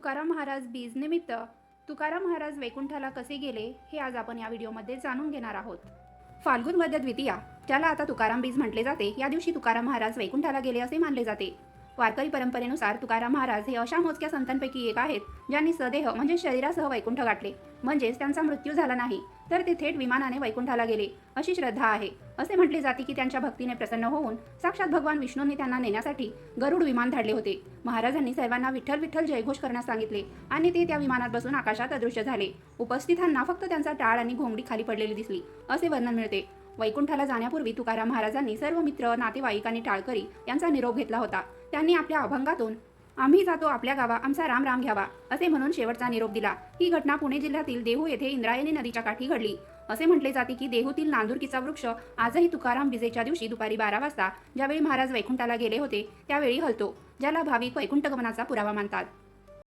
तुकाराम महाराज बीज निमित्त तुकाराम महाराज वैकुंठाला कसे गेले हे आज आपण या व्हिडिओमध्ये जाणून घेणार आहोत। फाल्गुन वद्य द्वितीया, ज्याला आता तुकाराम बीज म्हटले जाते, या दिवशी तुकाराम महाराज वैकुंठाला गेले असे मानले जाते। वारकरी परंपरेनुसार तुकाराम महाराज हे अशा मोजक्या संतांपैकी एक आहेत ज्यांनी सदेह म्हणजे शरीरासह वैकुंठ गाठले, म्हणजेच त्यांचा मृत्यू झाला नाही, तर ते थेट विमानाने वैकुंठाला गेले अशी श्रद्धा आहे। असे म्हटले जाते की त्यांच्या भक्तीने प्रसन्न होऊन साक्षात भगवान विष्णूंनी त्यांना नेण्यासाठी गरुड विमान धाडले होते। महाराजांनी सर्वांना विठ्ठल विठ्ठल जयघोष करण्यास सांगितले आणि ते त्या विमानात बसून आकाशात अदृश्य झाले। उपस्थितांना फक्त त्यांचा टाळ आणि घोंगडी खाली पडलेली दिसली असे वर्णन मिळते। वैकुंठाला जाण्यापूर्वी तुकाराम महाराजांनी सर्व मित्र, नातेवाईक आणि टाळकरी यांचा निरोप घेतला होता। त्यांनी आपल्या अभंगातून आम्ही जातो आपल्या गावा, आमचा राम राम घ्यावा असे म्हणून शेवटचा निरोप दिला। ही घटना पुणे जिल्ह्यातील देहू येथे इंद्रायणी नदीच्या काठी घडली। असे म्हटले जाते की देहूतील नांदुरकीचा वृक्ष आजही तुकाराम बीजेच्या दिवशी दुपारी 12 वाजता ज्यावेळी महाराज वैकुंठाला गेले होते त्यावेळी हलतो, ज्याला भाविक वैकुंठ गमनाचा पुरावा मानतात।